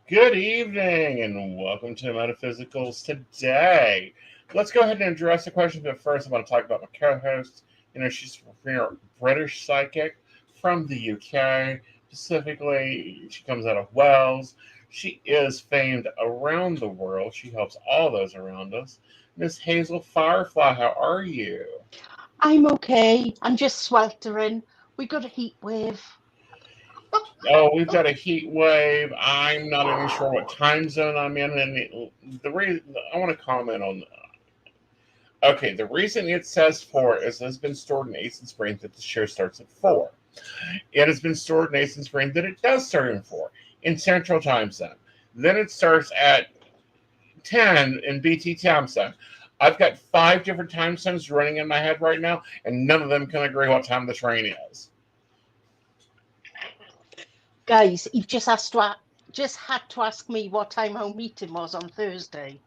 Good evening and welcome to Metaphysicals Today. Let's go ahead and address the question, but first I'm going to talk about my co-host. She's a British psychic from the UK. Specifically, she comes out of Wales. She is famed around the world. She helps all those around us. Miss Hazel Firefly, how are you? I'm okay. I'm just sweltering. We got a heat wave. Oh, we've got a heat wave. I'm not even sure what time zone I'm in, and the reason I want to comment on. Okay, the reason it says 4 is it's been stored in Aeson Spring that the show starts at 4. It has been stored in Aeson Spring that it does start in 4 in Central Time Zone. Then it starts at 10 in BT Time Zone. I've got 5 different time zones running in my head right now, and none of them can agree what time the train is. Guys, you've just had to ask me what time our meeting was on Thursday.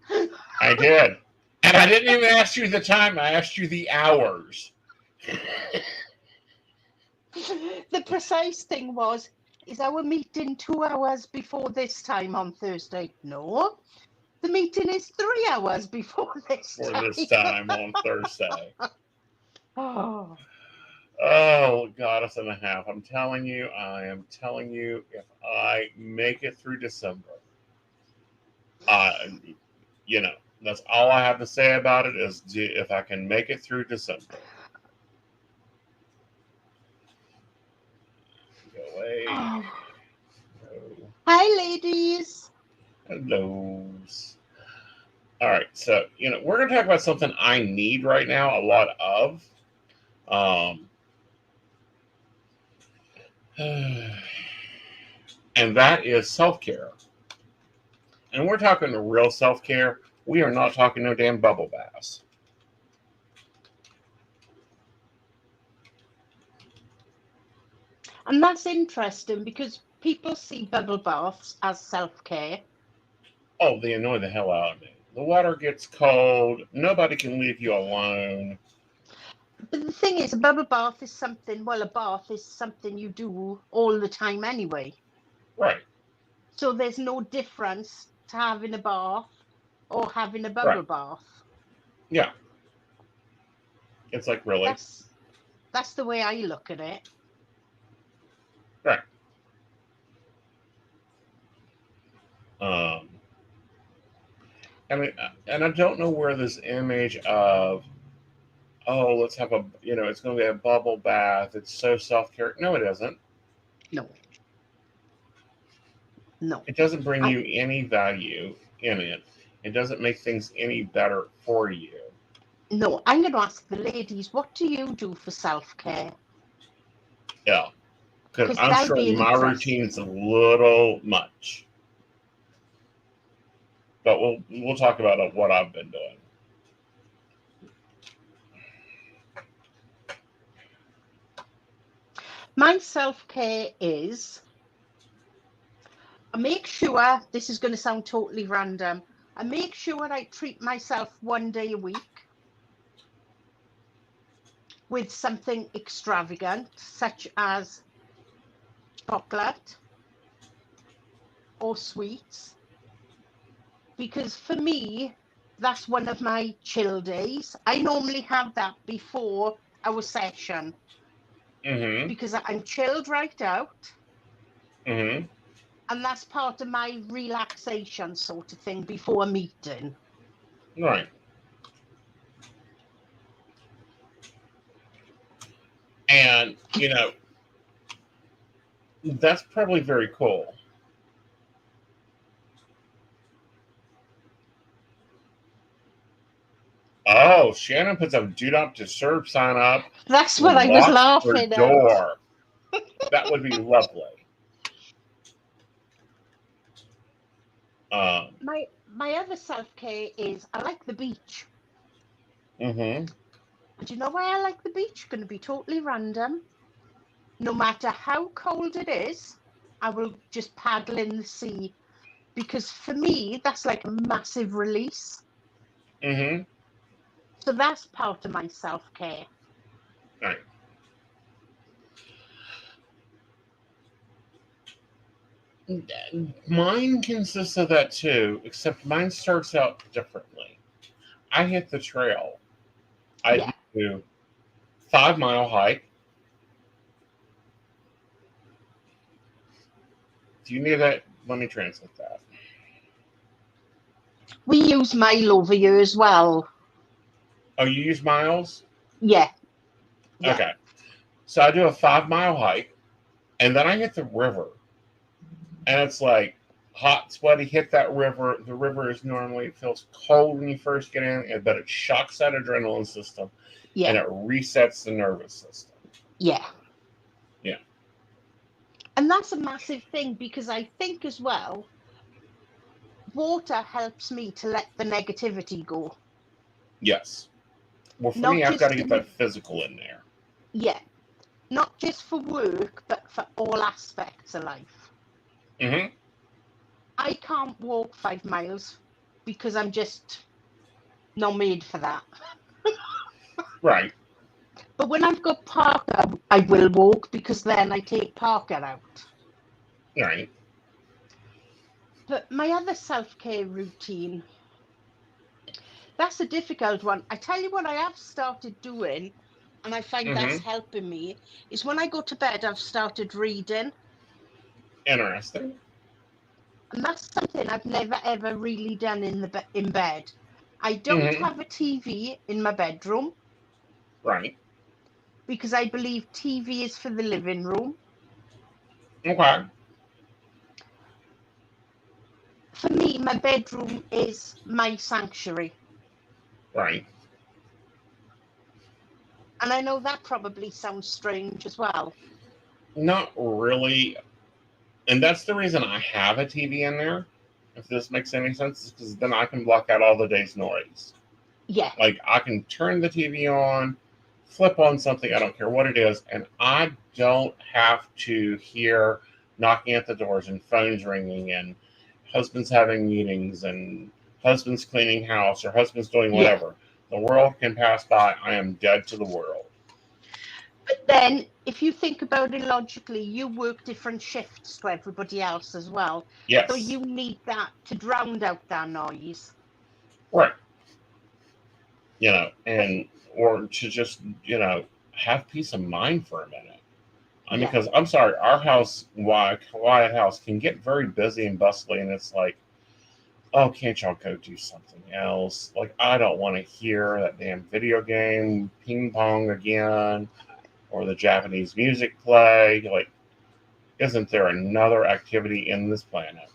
I did. And I didn't even ask you the time, I asked you the hours. The precise thing is our meeting 2 hours before this time on Thursday? No. The meeting is 3 hours before this For time. this time on Thursday. Oh. Oh, goddess and a half. I am telling you, if I make it through December, that's all I have to say about it is if I can make it through December. Go away. Oh. No. Hi, ladies. Hello. All right, so we're going to talk about something I need right now a lot of. And that is self-care. And we're talking real self-care. We are not talking no damn bubble baths. And that's interesting because people see bubble baths as self-care. Oh, they annoy the hell out of me. The water gets cold. Nobody can leave you alone. But the thing is, a bath is something you do all the time anyway. Right. So there's no difference to having a bath or having a bubble bath. Yeah. It's like, really? That's the way I look at it. Right. And I don't know where this image of, oh, let's have it's going to be a bubble bath. It's so self-care. No, it isn't. No. It doesn't bring you any value in it. It doesn't make things any better for you. No, I'm going to ask the ladies, what do you do for self-care? Yeah. Because I'm sure my routine's a little much. But we'll talk about what I've been doing. My self-care is, I make sure, this is going to sound totally random, I make sure I treat myself 1 day a week with something extravagant, such as chocolate or sweets, because for me, that's one of my chill days. I normally have that before our session, because I'm chilled right out, and that's part of my relaxation sort of thing before a meeting. Right. And, that's probably very cool. Oh, Shannon puts a do not disturb sign up. That's what I was laughing at. That would be lovely. My other self-care is I like the beach. And do you know why I like the beach? Going to be totally random. No matter how cold it is, I will just paddle in the sea, because for me that's like a massive release. So that's part of my self-care. Right. Mine consists of that too, except mine starts out differently. I hit the trail. I do 5 mile hike. Do you need that? Let me translate that. We use mile over here as well. Oh, you use miles? Yeah. Okay. So I do a 5 mile hike, and then I hit the river. And it's like hot, sweaty, hit that river. The river is normally, it feels cold when you first get in, but it shocks that adrenaline system and it resets the nervous system. Yeah. Yeah. And that's a massive thing because I think as well, water helps me to let the negativity go. Yes. Well, for Not me, I've got to just get that physical in there. Yeah. Not just for work, but for all aspects of life. Mm-hmm. I can't walk 5 miles because I'm just not made for that. Right. But when I've got Parker, I will walk because then I take Parker out. Right. But my other self-care routine, that's a difficult one. I tell you what I have started doing, and I find that's helping me, is when I go to bed, I've started reading. Interesting. And that's something I've never, ever really done in bed. I don't have a TV in my bedroom. Right. Because I believe TV is for the living room. Okay. For me, my bedroom is my sanctuary. Right. And I know that probably sounds strange as well. Not really. And that's the reason I have a TV in there, if this makes any sense, is because then I can block out all the day's noise. Yeah. Like, I can turn the TV on, flip on something, I don't care what it is, and I don't have to hear knocking at the doors and phones ringing and husbands having meetings and husbands cleaning house or husbands doing whatever. The world can pass by. I am dead to the world. But then, if you think about it logically, you work different shifts to everybody else as well. Yes. So you need that to drown out that noise. Right. And or to just, have peace of mind for a minute. I mean, because I'm sorry, our house, Wyatt House, can get very busy and bustly, and it's like, oh, can't y'all go do something else? Like, I don't want to hear that damn video game ping pong again, or the Japanese music play. Like, isn't there another activity in this planet?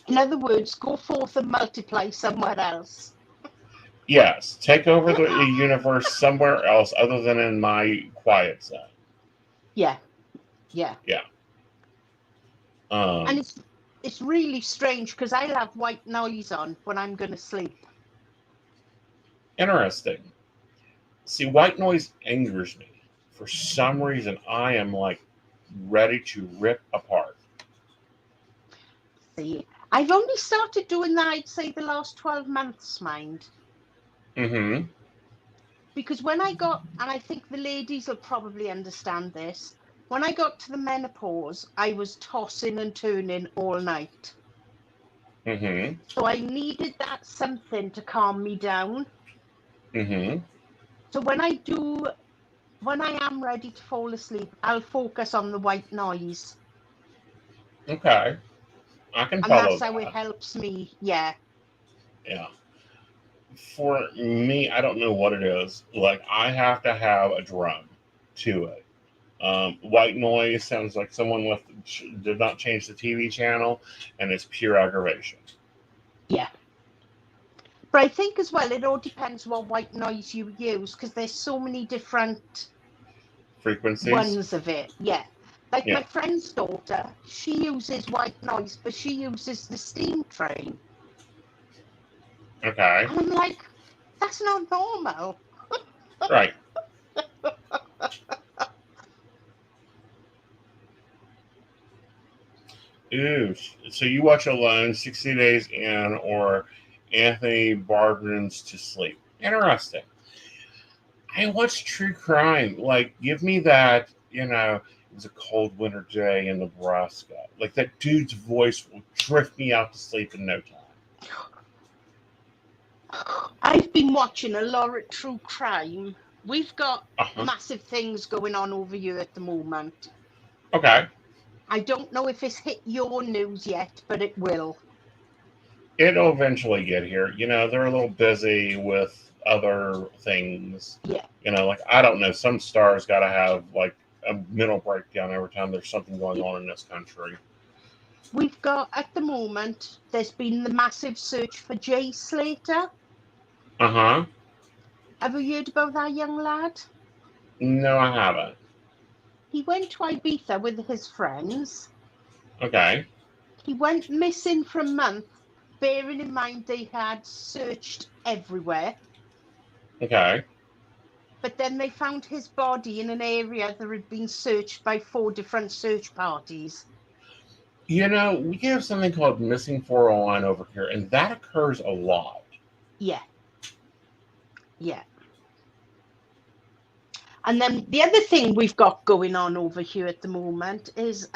In other words, go forth and multiply somewhere else. Yes, take over the universe somewhere else other than in my quiet zone. Yeah. And it's really strange because I'll have white noise on when I'm going to sleep. Interesting. See, white noise angers me. For some reason, I am like ready to rip apart. See, I've only started doing that, I'd say, the last 12 months, mind. Because when I got, and I think the ladies will probably understand this, when I got to the menopause, I was tossing and turning all night. So I needed that something to calm me down. So when I am ready to fall asleep, I'll focus on the white noise. Okay. I can and follow that's that. how it helps me. Yeah. For me, I don't know what it is. Like, I have to have a drum to it. White noise sounds like someone did not change the TV channel, and it's pure aggravation. Yeah. But I think as well, it all depends what white noise you use, because there's so many different Frequencies. ones of it. Yeah. Like my friend's daughter, she uses white noise, but she uses the steam train. Okay. And I'm like, that's not normal. Right. Ooh, so you watch Alone, 60 Days In, or Anthony Bourdain's To Sleep. Interesting. I watch true crime. Like, give me that, It was a cold winter day in Nebraska. Like, that dude's voice will drift me out to sleep in no time. I've been watching a lot of true crime. We've got Uh-huh. massive things going on over here at the moment. Okay. I don't know if it's hit your news yet, but it will. It'll eventually get here. They're a little busy with other things. Yeah. Like, I don't know, some stars got to have like a mental breakdown every time there's something going on in this country. We've got, at the moment, there's been the massive search for Jay Slater. Uh-huh. Have you heard about that young lad? No, I haven't. He went to Ibiza with his friends. Okay. He went missing for a month, bearing in mind they had searched everywhere. Okay. But then they found his body in an area that had been searched by 4 different search parties. We have something called missing 401 over here, and that occurs a lot. Yeah. Yeah. And then the other thing we've got going on over here at the moment is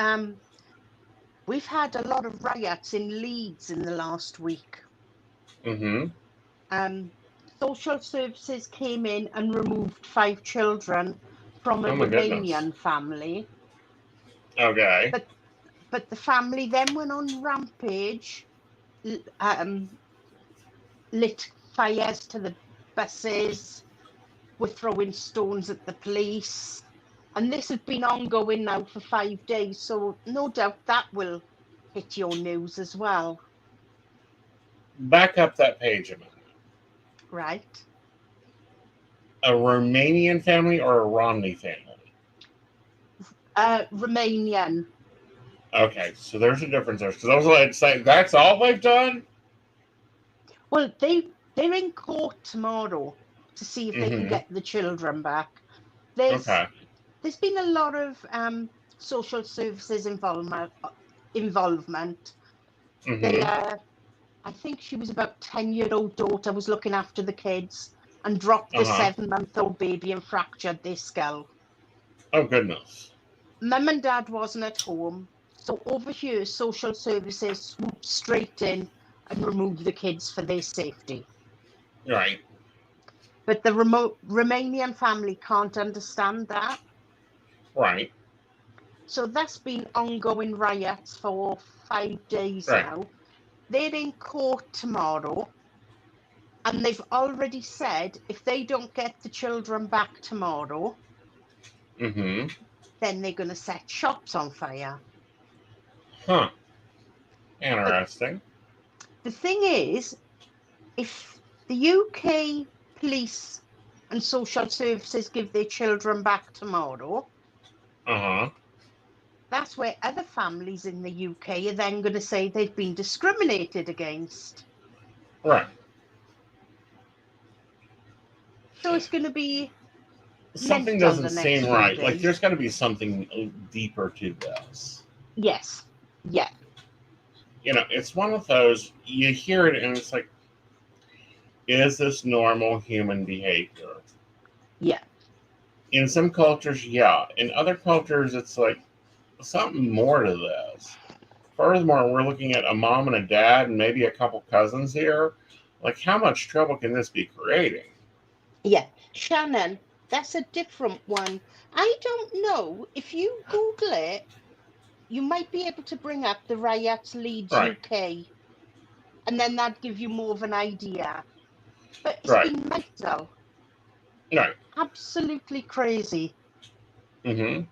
we've had a lot of riots in Leeds in the last week. Mm-hmm. Social services came in and removed 5 children from a Oh my goodness. Romanian family. Okay. But the family then went on rampage, lit fires to the buses, were throwing stones at the police. And this has been ongoing now for 5 days, so no doubt that will hit your news as well. Back up that page a minute. Right. A Romanian family or a Romney family? Romanian. Okay, so there's a difference there. Because I was like, saying, that's all they've done? Well, they're in court tomorrow to see if they can get the children back. There's been a lot of social services involvement. Mm-hmm. I think she was about 10-year-old daughter was looking after the kids and dropped the 7-month-old baby and fractured their skull. Oh, goodness. Mum and Dad wasn't at home, so over here social services swooped straight in and removed the kids for their safety. Right. But the Romanian family can't understand that. Right. So that's been ongoing riots for 5 days now. They're in court tomorrow, and they've already said if they don't get the children back tomorrow, Mm-hmm. then they're going to set shops on fire. Huh. Interesting. But the thing is, if the UK police and social services give their children back tomorrow, that's where other families in the UK are then going to say they've been discriminated against. Right. So it's going to be something doesn't seem right. Like, there's got to be something deeper to this. Yes. Yeah. It's one of those, you hear it and it's like, is this normal human behavior? Yeah. In some cultures, yeah. In other cultures, it's like something more to this. Furthermore, we're looking at a mom and a dad and maybe a couple cousins here. Like, how much trouble can this be creating? Yeah. Shannon, that's a different one. I don't know. If you Google it, you might be able to bring up the riots Leeds UK. And then that'd give you more of an idea. But it's been mental. Right. Absolutely crazy. Mm-hmm.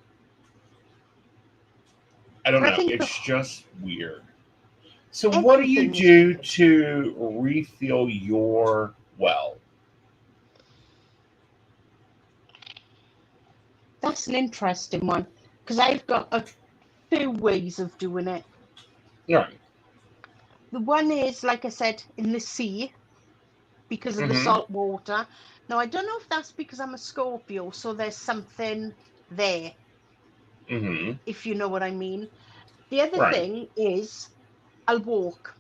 I don't know. It's just weird. So what do you do to refill your well? That's an interesting one, because I've got a few ways of doing it. Right. The one is, like I said, in the sea, because of the salt water. Now, I don't know if that's because I'm a Scorpio, so there's something there, if you know what I mean. The other thing is I'll walk.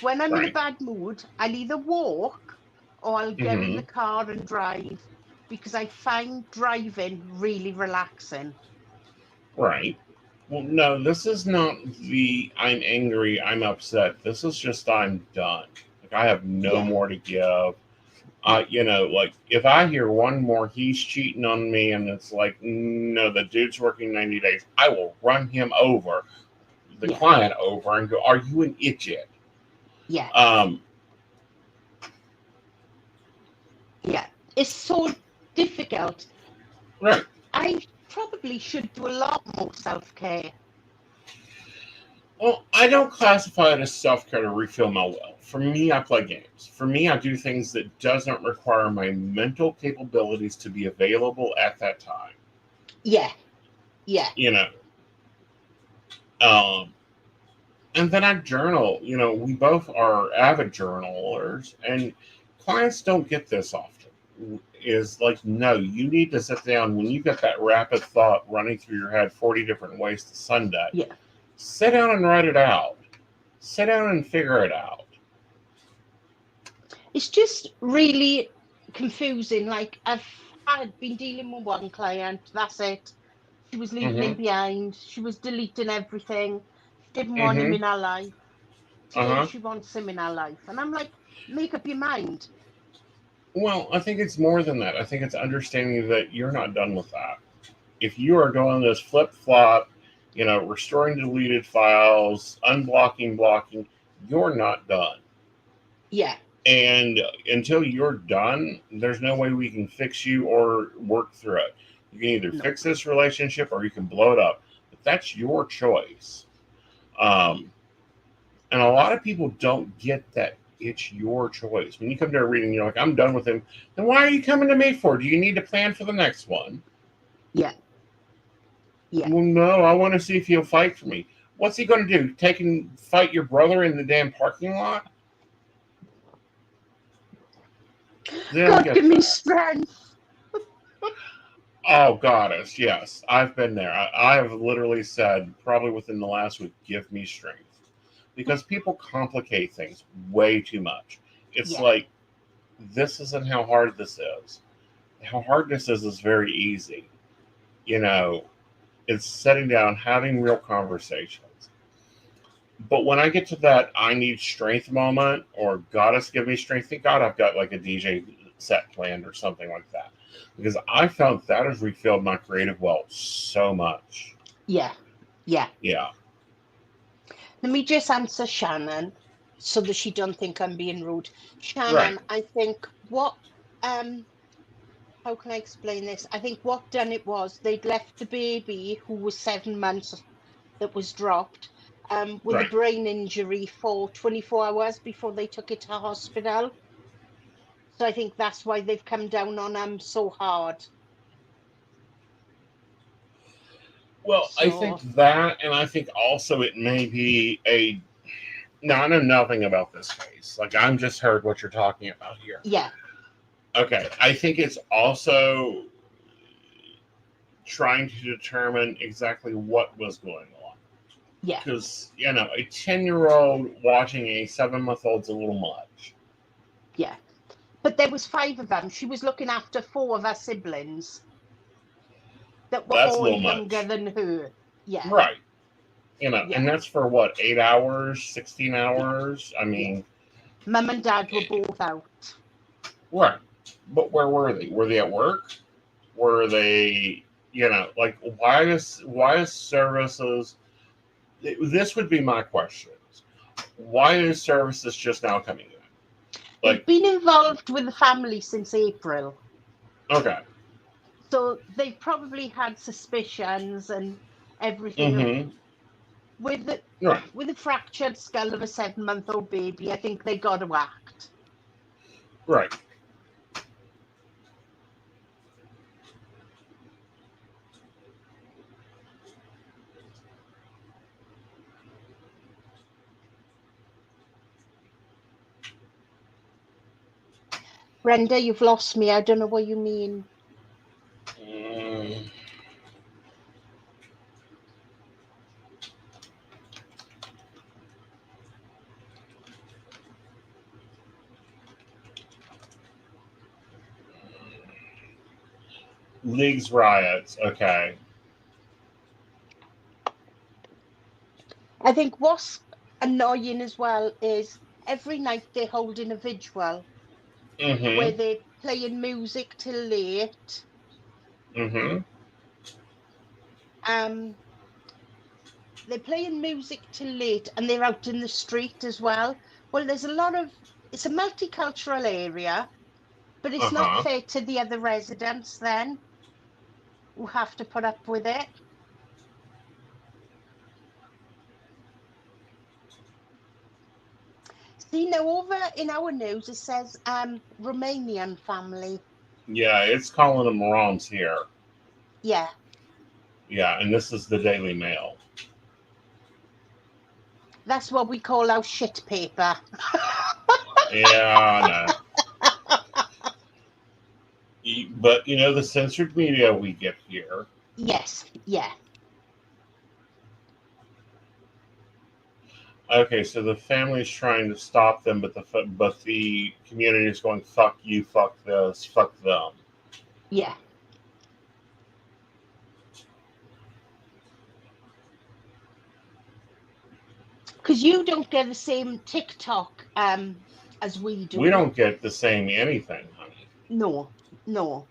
When I'm in a bad mood, I'll either walk or I'll get in the car and drive, because I find driving really relaxing. Right. Well, no, this is not the I'm angry, I'm upset. This is just I'm done. Like I have no Yeah, more to give. yeah, Like if I hear one more, he's cheating on me, and it's like, no, the dude's working 90 days, I will run him over, the yeah, client over, and go, are you an idiot? yeah, Um, yeah. It's so difficult. right. I probably should do a lot more self-care. Well, I don't classify it as self care to refill my well. For me, I play games. For me, I do things that doesn't require my mental capabilities to be available at that time. Yeah, yeah, You know, um, and then I journal. We both are avid journalers, and clients don't get this often. Is like, no, you need to sit down when you get that rapid thought running through your head 40 different ways to Sunday. yeah. Sit down and write it out. Sit down and figure it out. It's just really confusing. Like I've had been dealing with one client, that's it. She was leaving him Mm-hmm. behind. She was deleting everything. She didn't want him Mm-hmm. in her life. Today Uh-huh. she wants him in her life. And I'm like, make up your mind. Well, I think it's more than that. I think it's understanding that you're not done with that. If you are doing this flip flop, restoring deleted files, unblocking, blocking, you're not done. Yeah, And until you're done, there's no way we can fix you or work through it. You can either no. fix this relationship or you can blow it up. But that's your choice. Um, And a lot of people don't get that it's your choice. When you come to a reading, you're like, I'm done with him. Then why are you coming to me for? Do you need to plan for the next one? Yeah, yeah. Well, no, I want to see if he'll fight for me. What's he going to do? Take and fight your brother in the damn parking lot? They don't God, get give me that. strength. Oh, goddess, yes. I've been there. I have literally said, probably within the last week, give me strength. Because people complicate things way too much. It's Yeah, like, this isn't how hard this is. How hard this is very easy. You know, it's sitting down, having real conversations. But when I get to that I need strength moment or goddess give me strength, thank God I've got like a DJ set planned or something like that. Because I found that has refilled my creative well so much. yeah, yeah. Yeah. Let me just answer Shannon so that she don't think I'm being rude. Right. Shannon, I think um how can I explain this? I think what done it was they'd left the baby who was 7 months that was dropped with a Right. brain injury for 24 hours before they took it to hospital. So I think that's why they've come down on so hard. Well, I think So that, and I think also it may be a. Now, I know nothing about this case. Like, I'm just heard what you're talking about here. yeah, Okay. I think it's also trying to determine exactly what was going on. yeah, Because, a 10-year-old watching a 7-month-old's a little much. yeah. But there was five of them. She was looking after four of her siblings that were That's a all little younger much. than her. Yeah, Right. yeah, And that's for what, 8 hours, 16 yeah, hours? I yeah. mean, Mum and dad were eh, both out. right. But where were they? Were they at work? Were they, like, why is services, this would be my questions. Why is services just now coming in? They've Like, been involved with the family since April. okay. So they've probably had suspicions and everything. Mm-hmm. With the, Right. with a fractured skull of a 7-month-old baby, I think they got to act. Right. Brenda, you've lost me. I don't know what you mean. Mm. League's riots. Okay. I think what's annoying as well is every night they're holding a vigil where Mm-hmm. they're playing music till late. Mm-hmm. Um, they're playing music till late and they're out in the street as well. Well, there's a lot of, it's a multicultural area, but it's not Uh-huh. fair to the other residents then who have to put up with it. See, now over in our news, it says Romanian family. Yeah, it's calling them Morons here. Yeah, Yeah, and this is the Daily Mail. that's what we call our shit paper. Yeah, I know. But you know the censored media we get here. Yes, yeah. Okay, so the family's trying to stop them, but the community is going, "Fuck you, fuck this, fuck them." Yeah. Because you don't get the same TikTok as we We do. don't get the same anything, honey. No, no.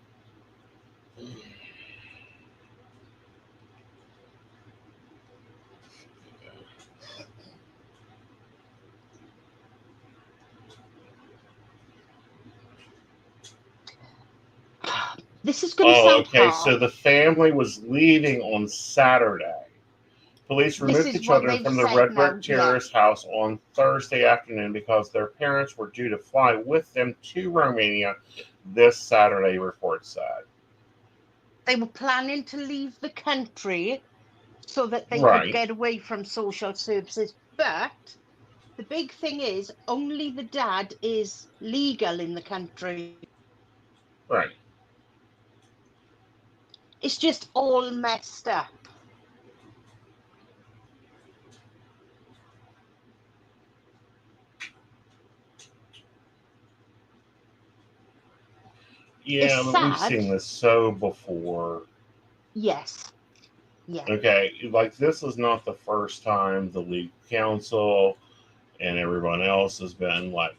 This is going to Oh, sound okay. So harsh. the family was leaving on Saturday. Police This removed the is what children they've from the said red now. brick Yeah. terrace house on Thursday afternoon because their parents were due to fly with them to Romania this Saturday, report said. They were planning to leave the country so that they could Right, get away from social services. But the big thing is only the dad is legal in the country. right. It's just all messed up. It's Yeah, but we've sad. seen this so before. Yes. Yeah. Okay, like this is not the first time the league council and everyone else has been like,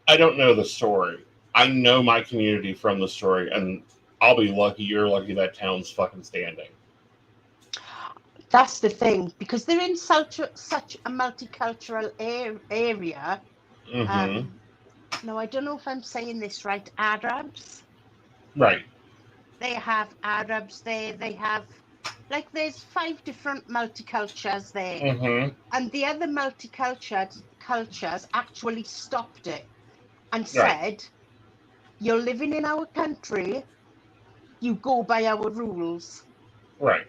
I don't know the story. I know my community from the story, and I'll be lucky you're lucky that town's fucking standing. That's the thing, because they're in such a multicultural area. Mm-hmm. No, I don't know if I'm saying this right. Arabs. Right. They have Arabs there. They have, like, there's 5 different multicultures there, Mm-hmm. and the other cultures actually stopped it and Right. said, "You're living in our country. You go by our rules." Right.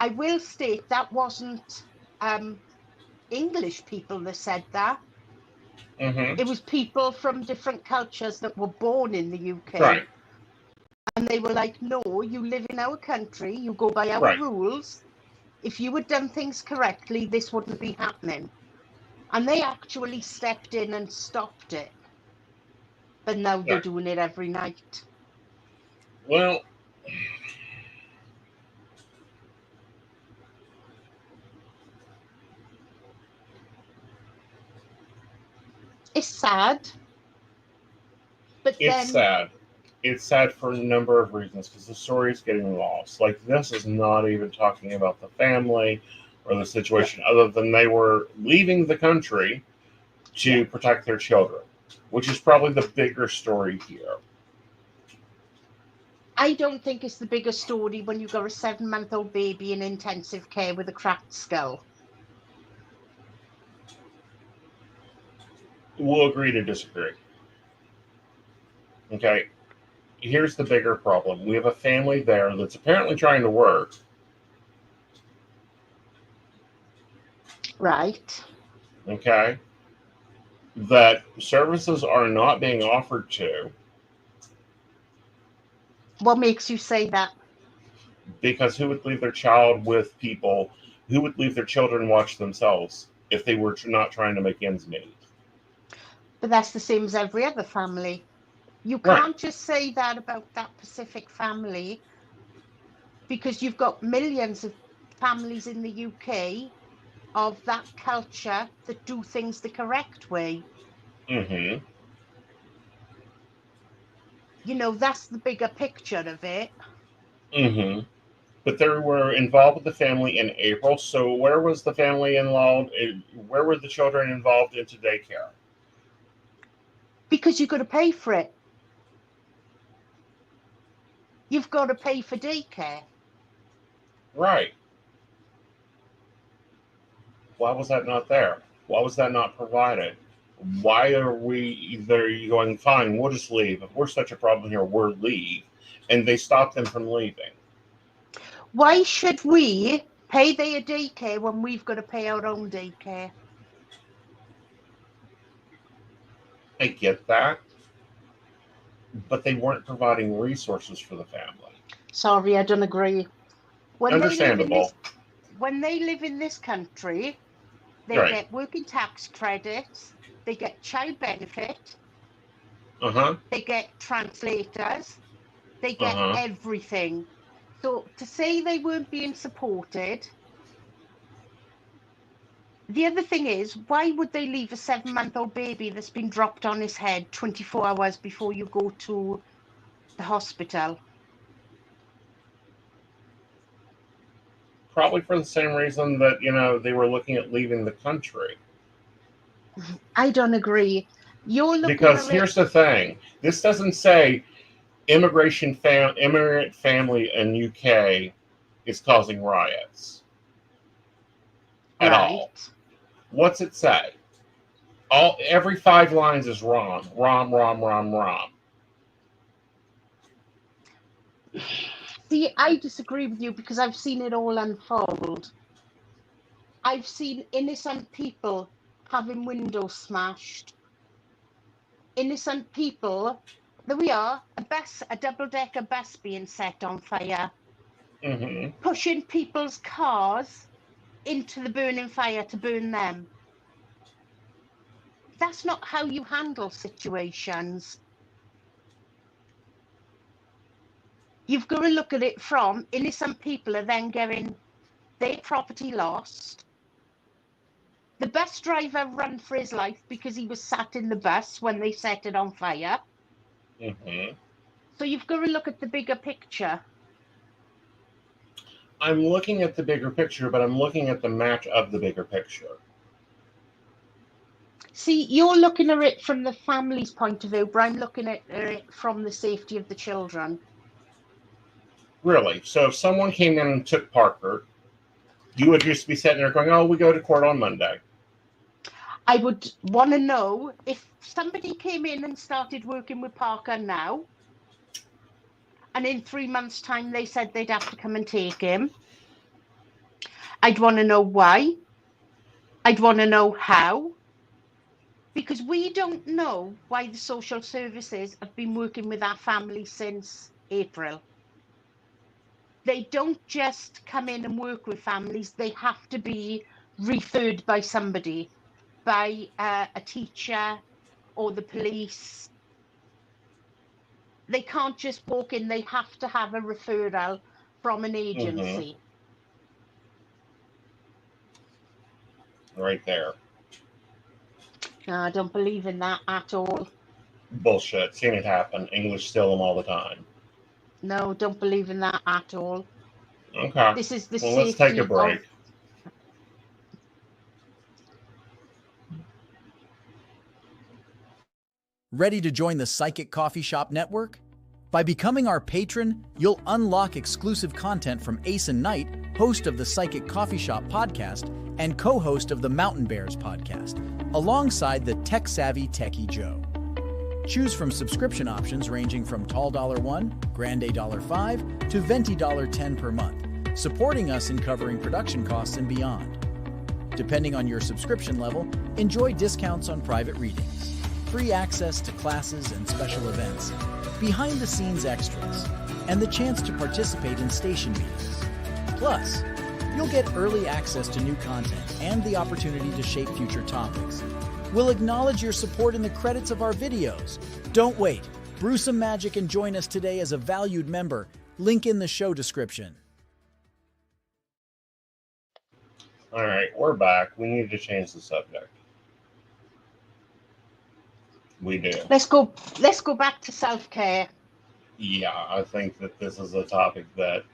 I will state that wasn't um, English people that said that. Mm-hmm. It was people from different cultures that were born in the UK. Right. And they were like, "No, you live in our country, you go by our Right. rules. If you had done things correctly, this wouldn't be happening." And they actually stepped in and stopped it. But now they're Right. doing it every night. Well, It's sad. But it's then, sad. It's sad for a number of reasons because the story is getting lost. Like this is not even talking about the family or the yeah, situation, other than they were leaving the country yeah. to protect their children, which is probably the bigger story here. I don't think it's the bigger story when you got a 7-month-old baby in intensive care with a cracked skull. We'll agree to disagree. Okay, here's the bigger problem. We have a family there that's apparently trying to work. Right. Okay, that services are not being offered to What makes you say that? because who would leave their child with people who would leave their children watch themselves if they were not trying to make ends meet? But that's the same as every other family. You Right. can't just say that about that specific family because you've got millions of families in the UK of that culture that do things the correct way. Mm-hmm. You know, that's the bigger picture of it. Mm-hmm. But they were involved with the family in April. So where was the family involved? Where were the children involved into daycare? Because you've got to pay for it. You've got to pay for daycare. Right. Why was that not there? Why was that not provided? Why are we there going, fine, we'll just leave. If we're such a problem here, we'll leave. And they stopped them from leaving. Why should we pay their daycare when we've got to pay our own daycare? I get that. But they weren't providing resources for the family. Sorry, I don't agree. Understandable. When they live in this country, they Right. get working tax credits, they get child benefit, Uh-huh. they get translators, they get everything. So to say they weren't being supported, the other thing is, why would they leave a 7-month-old baby that's been dropped on his head 24 hours before you go to the hospital? Probably for the same reason that, they were looking at leaving the country. I don't agree. You're looking Because at here's the thing. This doesn't say immigrant family in UK is causing riots at all. What's it say? Every 5 lines is Rom. See, I disagree with you because I've seen it all unfold. I've seen innocent people having windows smashed. Innocent people, there we are, a double-decker bus being set on fire. Mm-hmm. Pushing people's cars into the burning fire to burn them. That's not how you handle situations. You've got to look at it from innocent people are then getting their property lost. The bus driver ran for his life because he was sat in the bus when they set it on fire. Mm-hmm. So you've got to look at the bigger picture. I'm looking at the bigger picture, but I'm looking at the match of the bigger picture. See, you're looking at it from the family's point of view, but I'm looking at it from the safety of the children. Really? So if someone came in and took Parker, you would just be sitting there going, oh, we go to court on Monday. I would want to know if somebody came in and started working with Parker now, and in 3 months' time they said they'd have to come and take him. I'd want to know why. I'd want to know how. Because we don't know why the social services have been working with our family since April. They don't just come in and work with families. They have to be referred by somebody, by a teacher or the police. They can't just walk in. They have to have a referral from an agency. Mm-hmm. Right there. I don't believe in that at all. Bullshit. Seen it happen. English steal them all the time. No, don't believe in that at all. Okay. This is the well, safety let's take a break. Ready to join the Psychic Coffee Shop Network? By becoming our patron, you'll unlock exclusive content from Aeson Knight, host of the Psychic Coffee Shop podcast and co-host of the Mountain Bears podcast, alongside the tech-savvy Techie Joe. Choose from subscription options ranging from Tall $1, Grande $5, to Venti $10 per month, supporting us in covering production costs and beyond. Depending on your subscription level, enjoy discounts on private readings, free access to classes and special events, behind-the-scenes extras, and the chance to participate in station meetings. Plus, you'll get early access to new content and the opportunity to shape future topics. We'll acknowledge your support in the credits of our videos. Don't wait. Brew some magic and join us today as a valued member. Link in the show description. All right, we're back. We need to change the subject. We do. Let's go back to self-care. Yeah, I think that this is a topic that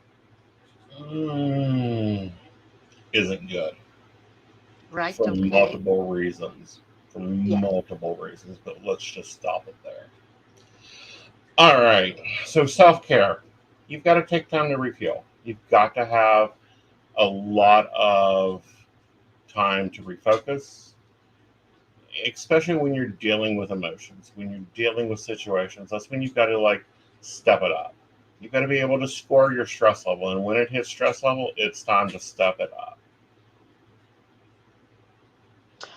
isn't good. Right, For okay. multiple reasons. Yeah. Multiple reasons, but let's just stop it there. All right, so self-care. You've got to take time to refuel. You've got to have a lot of time to refocus, especially when you're dealing with emotions, when you're dealing with situations. That's when you've got to like step it up. You've got to be able to score your stress level, and when it hits stress level, it's time to step it up.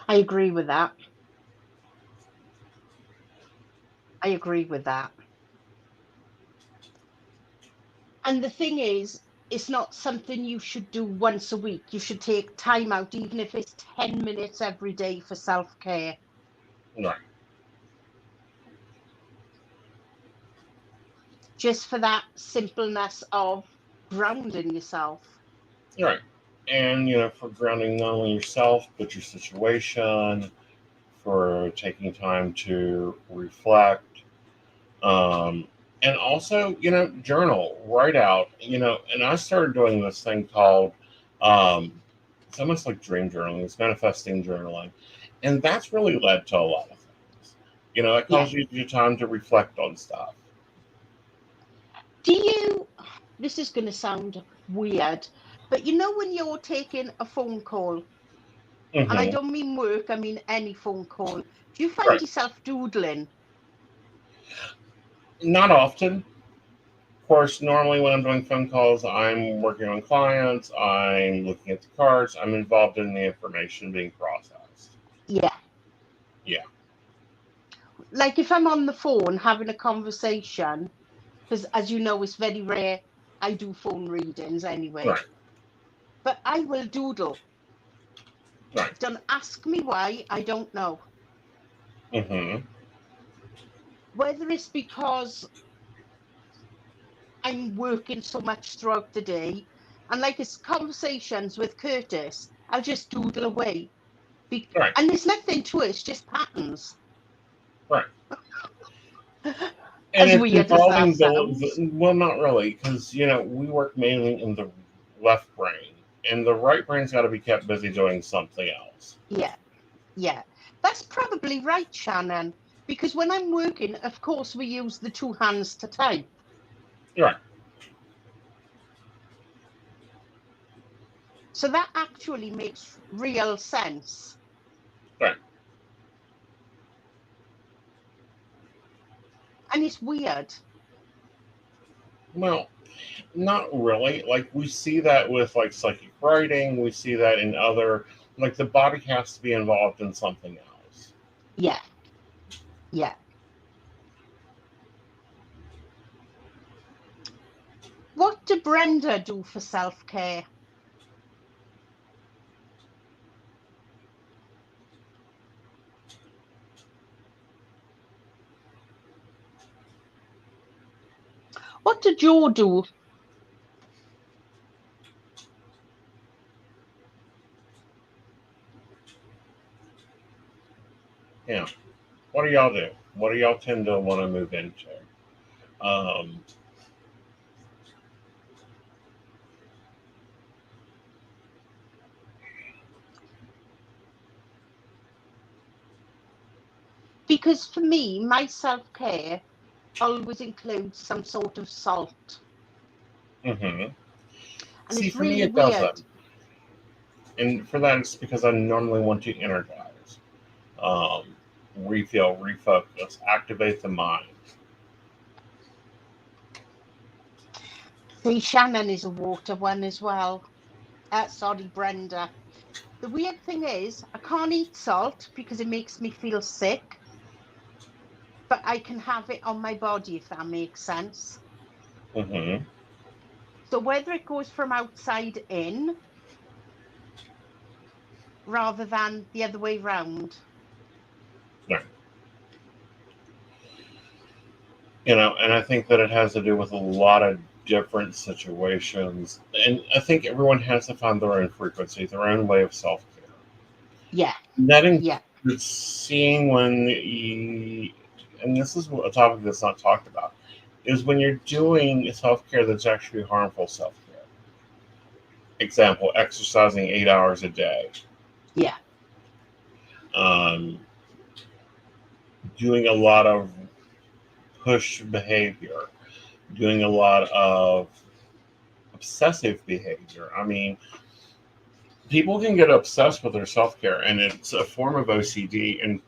I agree with that. And the thing is, it's not something you should do once a week. You should take time out, even if it's 10 minutes every day for self-care. Right. Just for that simpleness of grounding yourself. Right. And, for grounding not only yourself, but your situation, for taking time to reflect. And also, journal, write out, and I started doing this thing called, it's almost like dream journaling, it's manifesting journaling. And that's really led to a lot of things. It calls you time to reflect on stuff. This is going to sound weird, but when you're taking a phone call, and I don't mean work, I mean any phone call, do you find yourself doodling? Not often. Of course, normally when I'm doing phone calls, I'm working on clients, I'm looking at the cards, I'm involved in the information being processed. Yeah. Yeah. Like if I'm on the phone having a conversation, because as you know, it's very rare I do phone readings anyway. Right. But I will doodle. Right. Don't ask me why, I don't know. Mm-hmm. Whether it's because I'm working so much throughout the day, and like it's conversations with Curtis, I'll just doodle away. Right. And there's nothing to it, it's just patterns. Right. As And it's weird as that involving sounds. well, not really, because we work mainly in the left brain, and the right brain's got to be kept busy doing something else. Yeah. That's probably right, Shannon. Because when I'm working, of course, we use the two hands to type. Right. So that actually makes real sense. Right. And it's weird. Well, not really. Like we see that with like psychic writing, we see that in other, like the body has to be involved in something else. Yeah. What did Brenda do for self-care? What did Joe do? Yeah. What do y'all do? What do y'all tend to want to move into? Because for me, my self-care always includes some sort of salt. Mm-hmm. And See, it's for me, really it weird. doesn't. And for that, it's because I normally want to energize, refill, refocus, activate the mind. See, Shannon is a water one as well. Sorry, Brenda. The weird thing is, I can't eat salt because it makes me feel sick, but I can have it on my body, if that makes sense. Mm-hmm. So whether it goes from outside in rather than the other way round. Right. And I think that it has to do with a lot of different situations. And I think everyone has to find their own frequency, their own way of self-care. Yeah. That Yeah. includes seeing when you, and this is a topic that's not talked about, is when you're doing self-care that's actually harmful self-care. Example, exercising 8 hours a day. Yeah. Doing a lot of push behavior, doing a lot of obsessive behavior. I mean, people can get obsessed with their self-care, and it's a form of OCD, and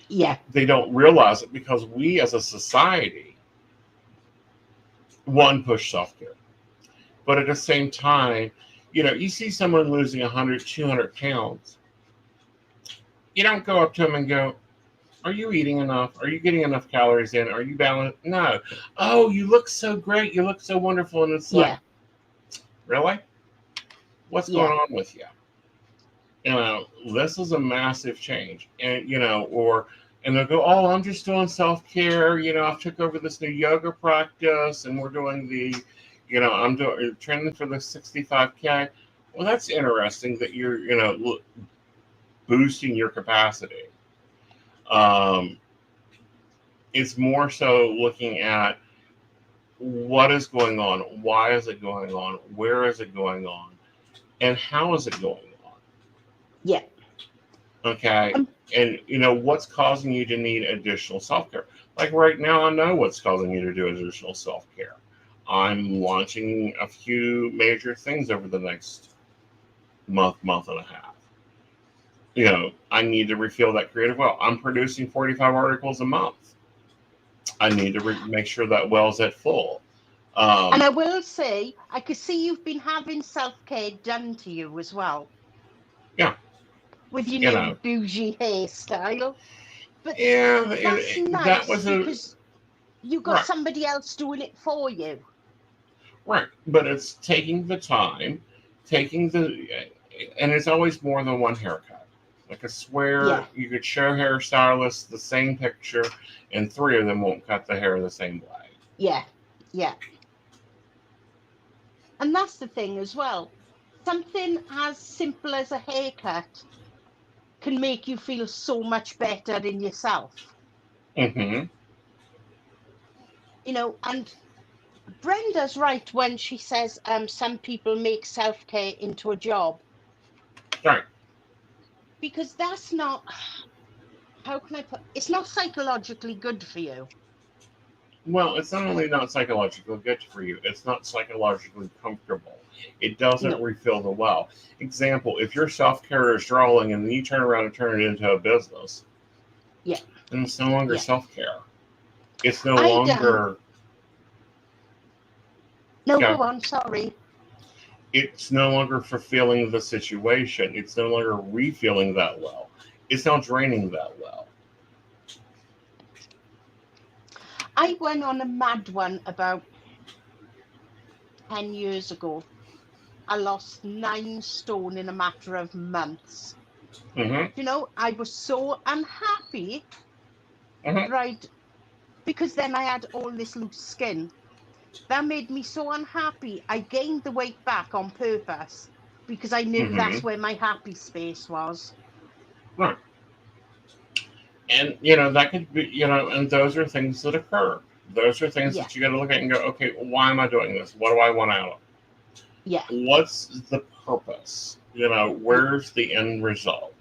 Yeah. they don't realize it because we as a society, one, push self-care. But at the same time, you see someone losing 100, 200 pounds. You don't go up to them and go, are you eating enough? Are you getting enough calories in? Are you balanced? No. Oh, you look so great. You look so wonderful. And it's like, really? What's going on with you? This is a massive change. And, and they'll go, oh, I'm just doing self-care. I took over this new yoga practice and we're doing I'm doing training for the 65K. Well, that's interesting that you're, boosting your capacity. It's more so looking at what is going on, why is it going on, where is it going on, and how is it going on. Yeah. Okay. And what's causing you to need additional self-care. Like right now, I know what's causing you to do additional self-care. I'm launching a few major things over the next month and a half. I need to refill that creative well. I'm producing 45 articles a month. I need to make sure that well's at full. And I will say, I could see you've been having self-care done to you as well. Yeah. With your new bougie hairstyle. But that's nice that was because you got somebody else doing it for you. Right. But it's taking the time, and it's always more than one haircut. Like I swear you could show hairstylists the same picture and 3 of them won't cut the hair the same way. Yeah. Yeah. And that's the thing as well. Something as simple as a haircut can make you feel so much better in yourself. Mm-hmm. And Brenda's right when she says some people make self-care into a job. Right. Because that's not, how can I put, it's not psychologically good for you. Well, it's not only not psychologically good for you, it's not psychologically comfortable. It doesn't refill the well. Example, if your self-care is drawing and then you turn around and turn it into a business, then it's no longer self-care. It's no longer... No, go on, sorry. It's no longer fulfilling the situation. It's no longer refilling that well. It's now draining that well. I went on a mad one about 10 years ago. I lost 9 stone in a matter of months. Mm-hmm. I was so unhappy, Mm-hmm. right? Because then I had all this loose skin. That made me so unhappy. I gained the weight back on purpose because I knew that's where my happy space was. Right. And, that could be, and those are things that occur. Those are things that you got to look at and go, okay, why am I doing this? What do I want out of it? Yeah. What's the purpose? Where's the end result?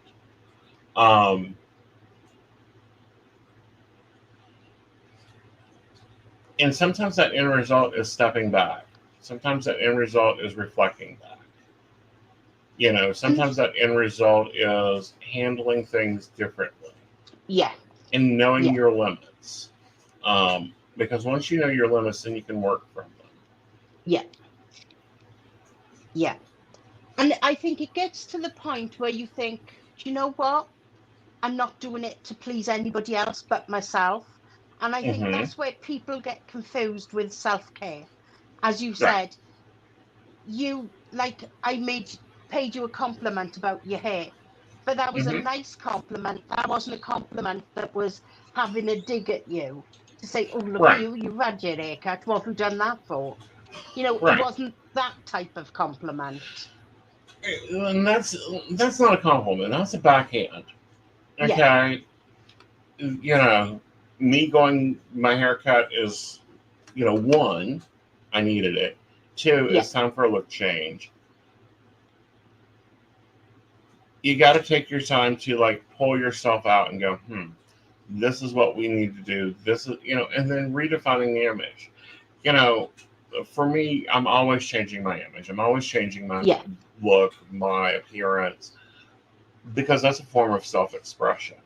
And sometimes that end result is stepping back. Sometimes that end result is reflecting back. Sometimes that end result is handling things differently. Yeah. And knowing your limits. Because once you know your limits, then you can work from them. Yeah. Yeah. And I think it gets to the point where you think, do you know what? I'm not doing it to please anybody else but myself. And I think that's where people get confused with self-care. As you said, I paid you a compliment about your hair, but that was a nice compliment. That wasn't a compliment that was having a dig at you to say, oh, look at you, you've had your haircut. What have you done that for? You know, Right. it wasn't that type of compliment. And that's not a compliment. That's a backhand. Okay. You know, me going, my haircut is, one, I needed it. Two, Yeah. it's time for a look change. You got to take your time to like pull yourself out and go, this is what we need to do. This is, and then redefining the image. You know, for me, I'm always changing my image. I'm always changing my Yeah. look, my appearance, because that's a form of self-expression.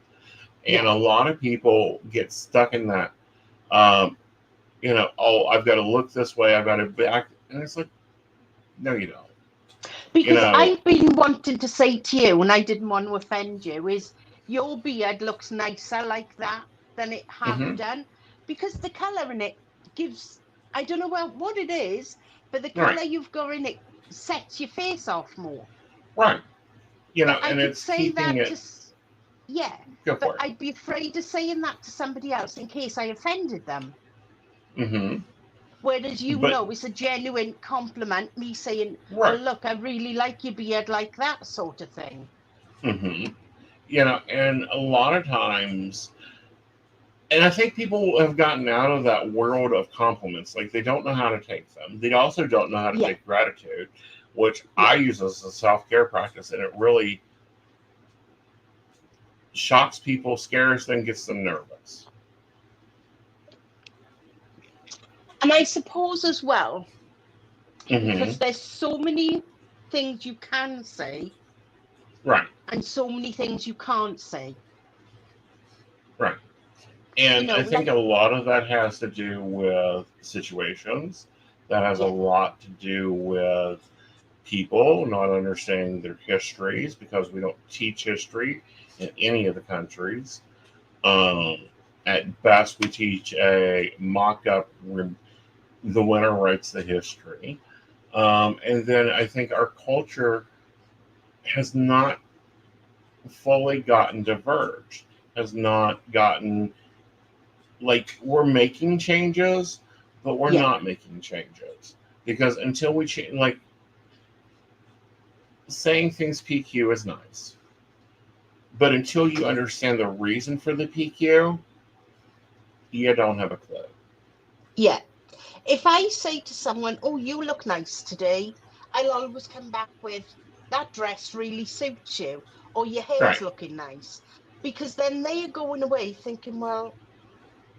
And Yeah. a lot of people get stuck in that, oh, I've got to look this way, I've got to act. And it's like, no, you don't. Because I've been wanting to say to you, and I didn't want to offend you, is your beard looks nicer like that than it have done. Because the colour in it gives, I don't know what it is, but the colour you've got in it sets your face off more. Right. But I and could it's say keeping that it. yeah, Go but for it. I'd be afraid of saying that to somebody else in case I offended them. Whereas it's a genuine compliment, me saying, right. oh, look, I really like your beard like that sort of thing. And a lot of times, and I think people have gotten out of that world of compliments. Like they don't know how to take them. They also don't know how to take gratitude, which I use as a self-care practice, and it really shocks people, scares them, gets them nervous. And I suppose as well, because there's so many things you can say, right, and so many things you can't say. Right. And I think a lot of that has to do with situations. That has a lot to do with people not understanding their histories, because we don't teach history in any of the countries. At best, we teach a mock-up. The winner writes the history. And then I think our culture has not fully gotten diverged, has not gotten, like, we're making changes, but we're not making changes. Because until we change, like, saying things PQ is nice. But until you understand the reason for the PQ, you don't have a clue. Yeah. If I say to someone, oh, you look nice today, I'll always come back with, that dress really suits you, or your hair's looking nice. Because then they are going away thinking, well,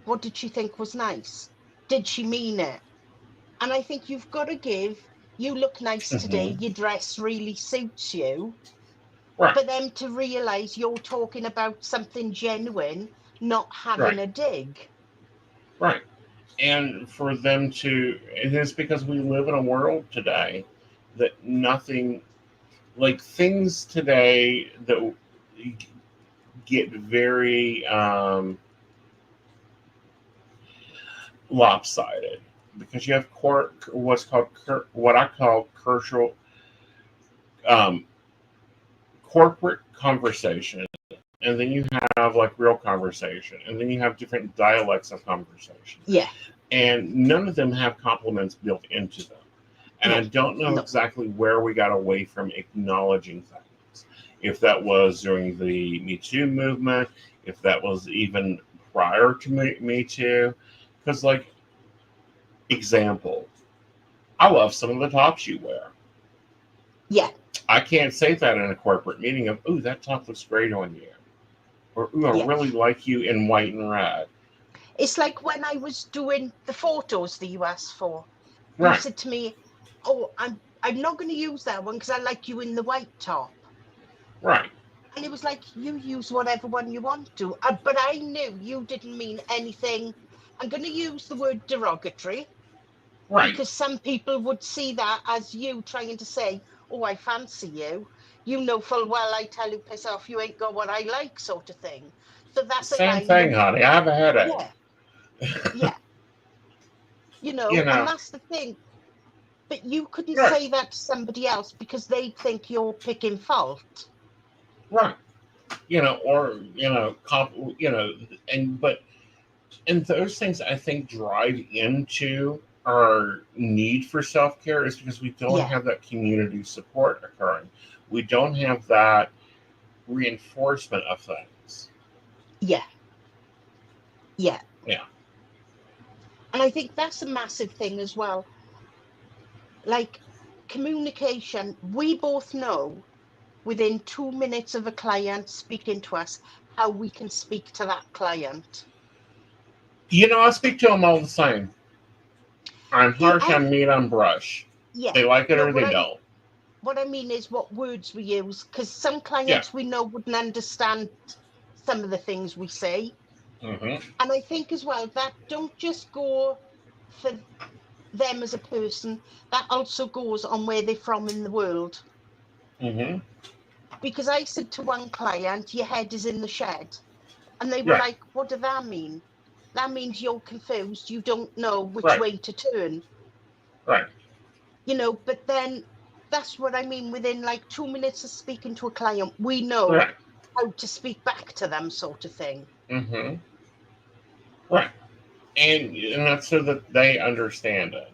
what did she think was nice? Did she mean it? And I think you've got to give, you look nice today, your dress really suits you. Right. For them to realise you're talking about something genuine, not having a dig. Right. And for them to, and it's because we live in a world today that nothing, like things today that get very lopsided, because you have what I call corporate conversation, and then you have like real conversation, and then you have different dialects of conversation. Yeah. And none of them have compliments built into them. And I don't know exactly where we got away from acknowledging things. If that was during the Me Too movement, if that was even prior to Me Too. Because, like, example, I love some of the tops you wear. Yeah. I can't say that in a corporate meeting of, ooh, that top looks great on you. Or, ooh, I really like you in white and red. It's like when I was doing the photos that you asked for. Right. You said to me, oh, I'm not going to use that one because I like you in the white top. Right. And it was like, you use whatever one you want to. But I knew you didn't mean anything. I'm going to use the word derogatory. Right. Because some people would see that as you trying to say, oh, I fancy you. You know full well I tell you, piss off, you ain't got what I like, sort of thing. So that's same thing, honey. I have a headache. Yeah. And that's the thing. But you couldn't say that to somebody else because they think you're picking fault. Right. And those things I think drive into our need for self-care is because we don't Yeah. have that community support occurring. We don't have that reinforcement of things. Yeah. Yeah. Yeah. And I think that's a massive thing as well. Like communication, we both know within 2 minutes of a client speaking to us how we can speak to that client. I speak to them all the time. I'm harsh on meat on brush. Yeah. They like it No, or they don't. what I mean is what words we use, because some clients Yeah. we know wouldn't understand some of the things we say. Mm-hmm. And I think as well that don't just go for them as a person, that also goes on where they're from in the world. Mm-hmm. Because I said to one client, your head is in the shed. And they were Right. like, what does that mean? That means you're confused. You don't know which Right. way to turn. Right. But then that's what I mean. Within like 2 minutes of speaking to a client, we know Right. how to speak back to them, sort of thing. Mm-hmm. Right. And that's so that they understand it.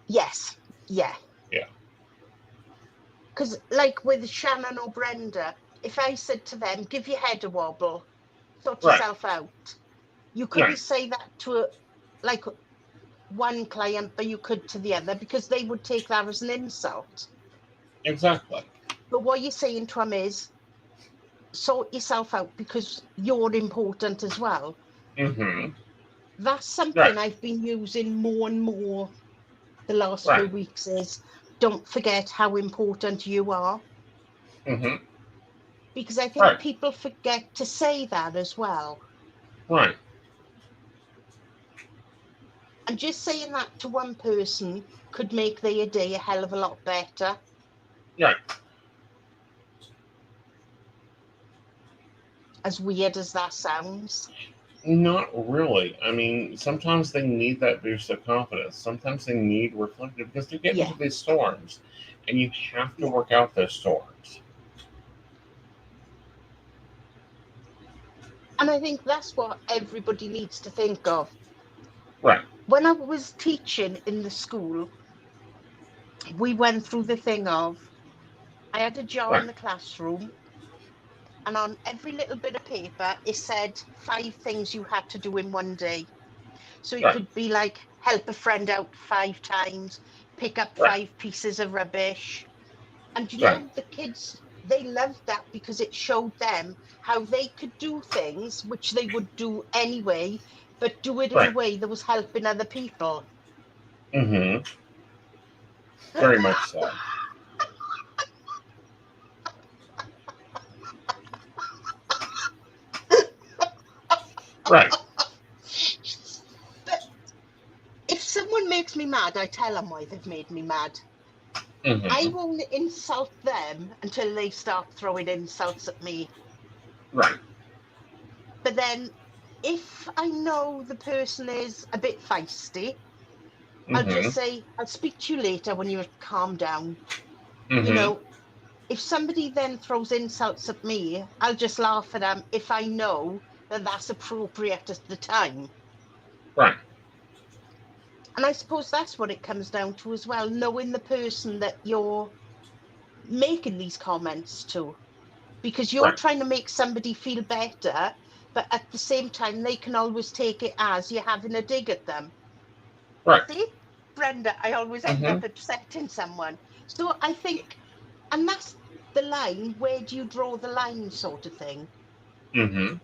Yes. Yeah. Yeah. Because like with Shannon or Brenda, if I said to them, give your head a wobble, sort Right. yourself out, you couldn't Right. say that to like one client, but you could to the other, because they would take that as an insult. Exactly. But what you're saying to them is sort yourself out because you're important as well. Mm-hmm. That's Right. something I've been using more and more the last few Right. weeks is don't forget how important you are. Mm-hmm. Because I think Right. people forget to say that as well. Right. And just saying that to one person could make their day a hell of a lot better. Right. As weird as that sounds. Not really. I mean, sometimes they need that boost of confidence. Sometimes they need reflective because they get Yeah. into these storms, and you have to Yeah. work out those storms. And I think that's what everybody needs to think of. Right. When I was teaching in the school, we went through the thing of I had a jar in Right. the classroom, and on every little bit of paper, it said 5 things you had to do in one day. So it Right. could be like help a friend out 5 times, pick up Right. 5 pieces of rubbish. And Right. the kids, they loved that because it showed them how they could do things which they would do anyway, but do it in a Right. way that was helping other people. Mm-hmm. Very much so. Right. But if someone makes me mad, I tell them why they've made me mad. I Mm-hmm. won't insult them until they start throwing insults at me. Right. But then if I know the person is a bit feisty, I'll just Mm-hmm. say, I'll speak to you later when you're calmed down. You Mm-hmm. know, if somebody then throws insults at me, I'll just laugh at them if I know that that's appropriate at the time. Right. And I suppose that's what it comes down to as well, knowing the person that you're making these comments to, because you're Right. trying to make somebody feel better, but at the same time, they can always take it as you're having a dig at them. Right. See, Brenda, I always end Mm-hmm. up upsetting someone. So I think, and that's the line, where do you draw the line sort of thing? Mm-hmm.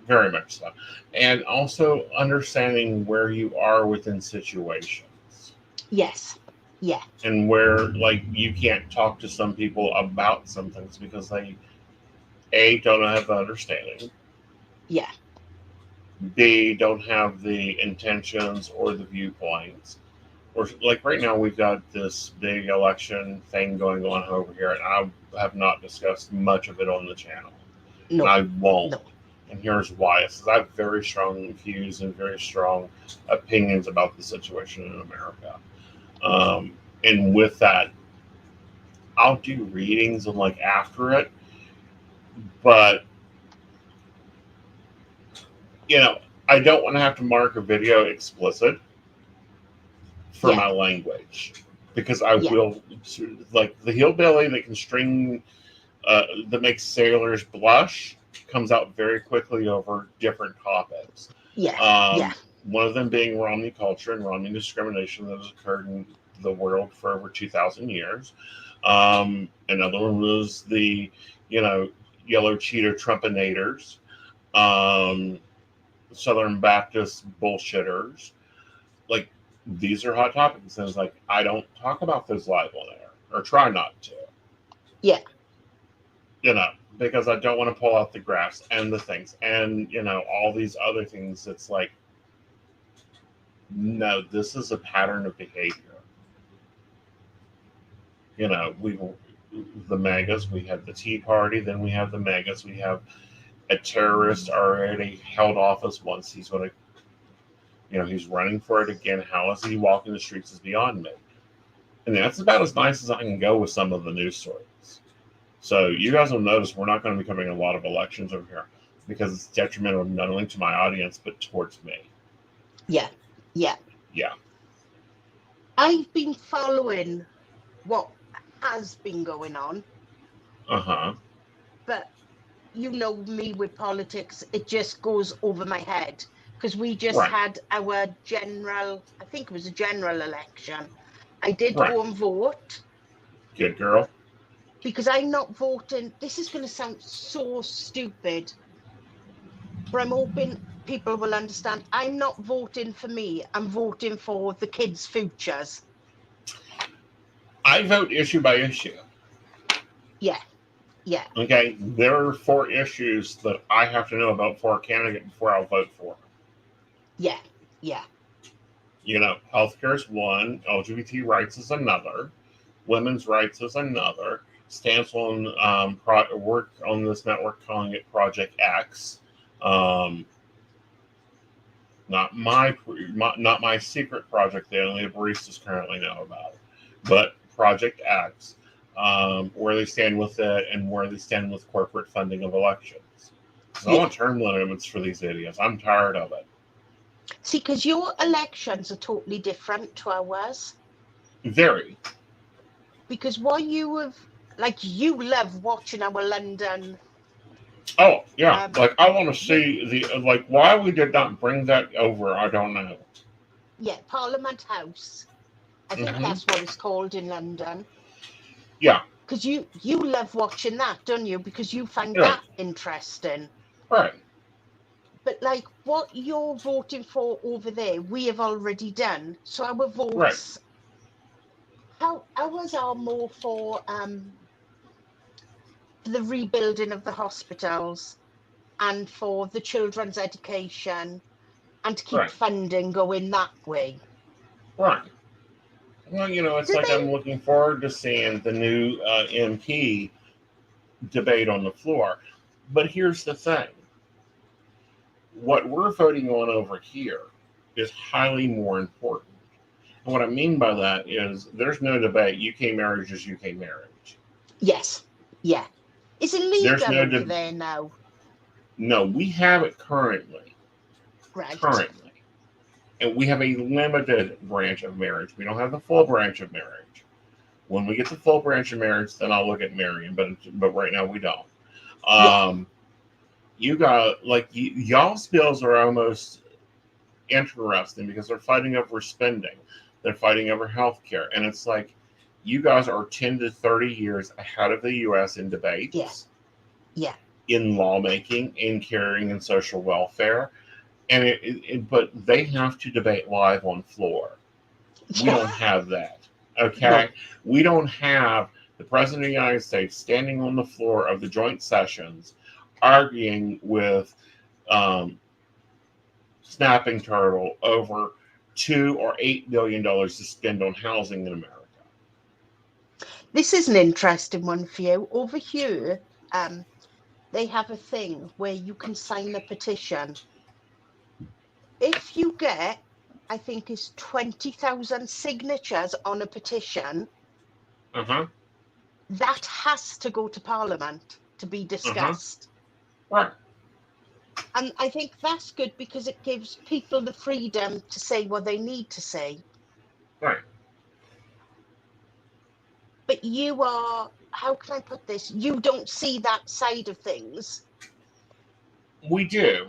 Very much so. And also understanding where you are within situations. Yes. Yeah. And where, like, you can't talk to some people about some things because they, A, don't have the understanding, Yeah. B, don't have the intentions or the viewpoints. Or, like, right now, we've got this big election thing going on over here, and I have not discussed much of it on the channel. And No. I won't. No. And here's why. It's because I have very strong views and very strong opinions about the situation in America. And with that, I'll do readings and like after it, but I don't want to have to mark a video explicit for my language, because I will, like the hillbilly that can string, that makes sailors blush, comes out very quickly over different topics. One of them being Romney culture and Romney discrimination that has occurred in the world for over 2,000 years. Another one was the, yellow cheetah Trumpinators, Southern Baptist bullshitters. Like, these are hot topics. And it's like, I don't talk about those live on air, or try not to. Yeah. Because I don't want to pull out the graphs and the things and, all these other things. It's like, no, this is a pattern of behavior. The MAGAs, we have the Tea Party, then we have the MAGAs, we have a terrorist already held office once. He's going to, he's running for it again. How is he walking the streets is beyond me. And that's about as nice as I can go with some of the news stories. So you guys will notice we're not going to be covering a lot of elections over here because it's detrimental not only to my audience, but towards me. Yeah. I've been following what has been going on. But you know me with politics, it just goes over my head because we just had our general, I think it was a general election. I did go and vote. Good girl. Because I'm not voting. This is going to sound so stupid, but I'm hoping people will understand. I'm not voting for me. I'm voting for the kids' futures. I vote issue by issue. Yeah. Okay, there are 4 issues that I have to know about for a candidate before I'll vote for. Yeah. Healthcare is one, LGBT rights is another, women's rights is another. Stance on work on this network calling it Project X. Not my secret project that only the baristas currently know about, but Project X. Where they stand with it and where they stand with corporate funding of elections. So I want term limits for these idiots. I'm tired of it. See, because your elections are totally different to ours. Very. Because what you have, you love watching our London. Oh, yeah. I want to see why we did not bring that over, I don't know. Yeah, Parliament House. I think that's what it's called in London. Yeah. Because you love watching that, don't you? Because you find that interesting. Right. But what you're voting for over there, we have already done. So our votes, ours are more for the rebuilding of the hospitals and for the children's education and to keep funding going that way. Right. Well, it's I'm looking forward to seeing the new MP debate on the floor. But here's the thing. What we're voting on over here is highly more important. And what I mean by that is there's no debate. UK marriage is UK marriage. Yes. Yeah. Is it legal over there now? No, we have it currently. Right. Currently. And we have a limited branch of marriage. We don't have the full branch of marriage. When we get the full branch of marriage, then I'll look at marrying. But right now we don't. You got y'all's bills are almost interesting because they're fighting over spending. They're fighting over healthcare, and it's like you guys are 10 to 30 years ahead of the U.S. in debates. Yeah. In lawmaking, in caring, and social welfare. And but they have to debate live on floor. We don't have that. Okay? No. We don't have the President of the United States standing on the floor of the joint sessions arguing with Snapping Turtle over $2 or $8 billion to spend on housing in America. This is an interesting one for you. Over here, they have a thing where you can sign a petition. If you get, I think it's 20,000 signatures on a petition, that has to go to Parliament to be discussed. Right. And I think that's good because it gives people the freedom to say what they need to say. Right. But you are, how can I put this? You don't see that side of things. We do.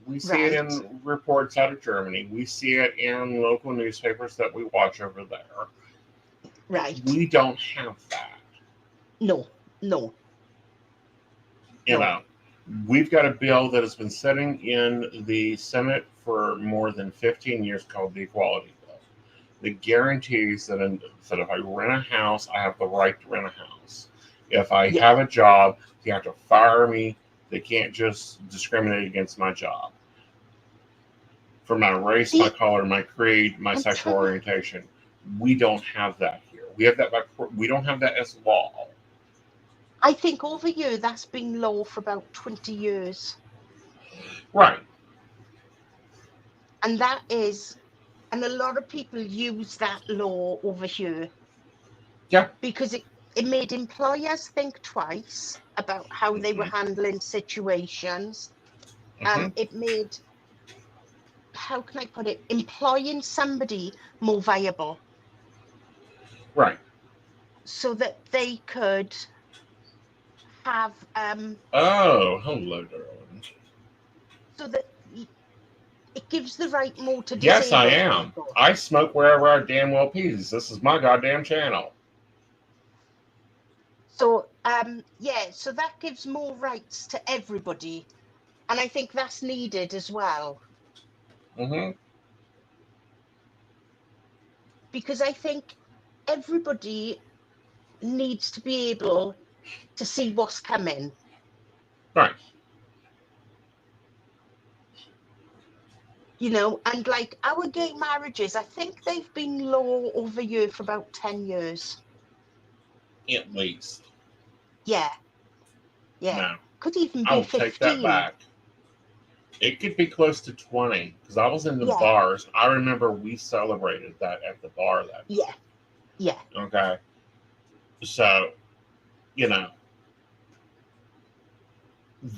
We see it Right. in reports out of Germany. We see it in local newspapers that we watch over there. Right. We don't have that. No. You know, we've got a bill that has been sitting in the Senate for more than 15 years called the Equality Bill. That guarantees that if I rent a house, I have the right to rent a house. If I have a job, you have to fire me. They can't just discriminate against my job. For my race, my color, my creed, my sexual orientation. We don't have that here. We don't have that as law. I think over here that's been law for about 20 years. Right. And a lot of people use that law over here. Yeah. Because it made employers think twice about how they were handling situations. It made, how can I put it, employing somebody more viable. Right. So that they could have oh, hello, darling. So that it gives the right more to disabled Yes, I am. people. I smoke wherever I damn well please. This is my goddamn channel. So so that gives more rights to everybody, and I think that's needed as well. Because I think everybody needs to be able to see what's coming. Right. You know, and like our gay marriages, I think they've been law over here for about 10 years. At least. Yeah. No. Could even be I'll 15. take that back. It could be close to 20 because I was in the bars. I remember we celebrated that at the bar that night. Yeah. Okay. So, you know,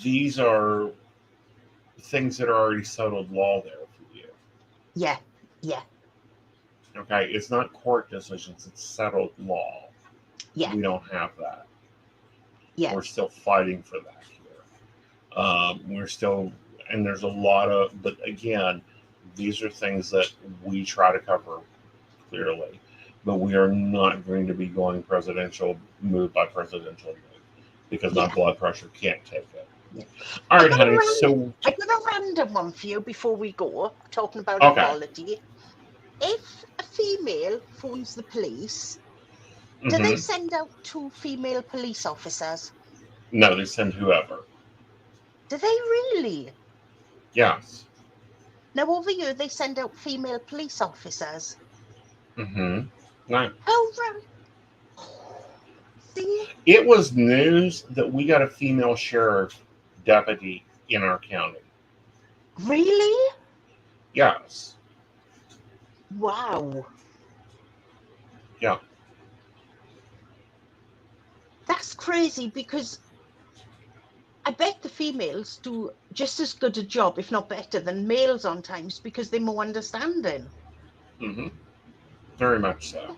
these are things that are already settled law there for you. Yeah. Okay. It's not court decisions, it's settled law. Yeah. We don't have that. Yeah. We're still fighting for that here. We're still, and there's a lot of, but again, these are things that we try to cover clearly, but we are not going to be going presidential move by presidential move because my blood pressure can't take it. Yeah. All right, honey. I got a random one for you before we go, talking about equality. If a female phones the police, do they send out 2 female police officers? No, they send whoever. Do they really? Yes. Now over here they send out female police officers. No. How See? It was news that we got a female sheriff deputy in our county. Really? Yes. Wow. Yeah. That's crazy because I bet the females do just as good a job, if not better, than males on times because they're more understanding. Very much so.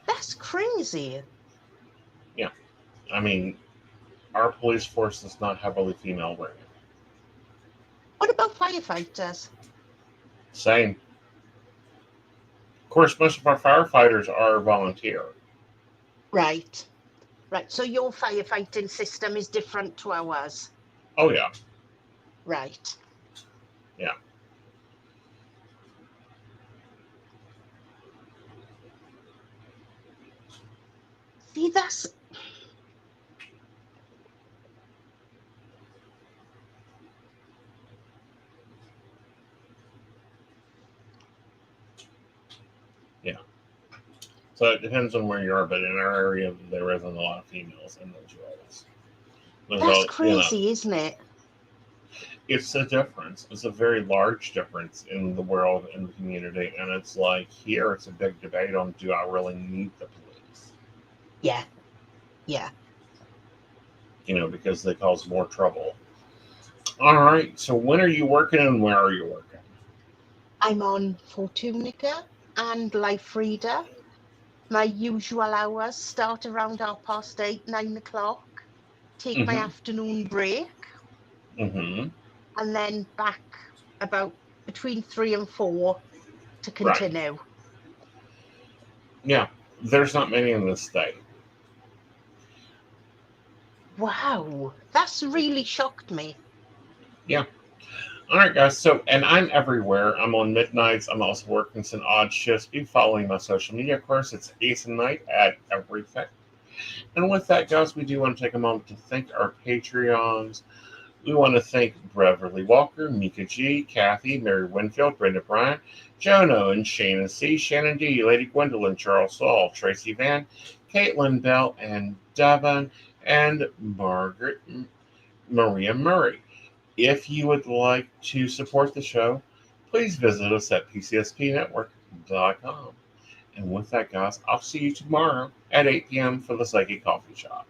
That's crazy. Yeah. I mean, our police force is not heavily female weighted. What about firefighters? Same. Of course, most of our firefighters are volunteer. Right. So your firefighting system is different to ours. Oh, yeah. Right. Yeah. See, that's... Yeah. So it depends on where you are, but in our area, there isn't a lot of females in those roles. That's crazy, isn't it? It's a difference. It's a very large difference in the world and the community. And it's like here, it's a big debate on, do I really need the police? Yeah. You know, because they cause more trouble. All right. So when are you working and where are you working? I'm on Fortunica. and Life Reader. My usual hours start around 8:30, 9 o'clock. Take my afternoon break, Mm-hmm. and then back about between 3 and 4 to Right. continue. Yeah. There's not many in this state. Wow, that's really shocked me. Yeah. All right, guys. So, and I'm everywhere. I'm on midnights. I'm also working some odd shifts. Be following my social media. Of course, it's Aeson Night at everything. And with that, guys, we do want to take a moment to thank our Patreons. We want to thank Beverly Walker, Mika G, Kathy, Mary Winfield, Brenda Bryant, Jono and Shannon C, Shannon D, Lady Gwendolyn, Charles Saul, Tracy Van, Caitlin Bell, and Devon, and Margaret Maria Murray. If you would like to support the show, please visit us at pcspnetwork.com. And with that, guys, I'll see you tomorrow at 8 p.m. for the Psychic Coffee Shop.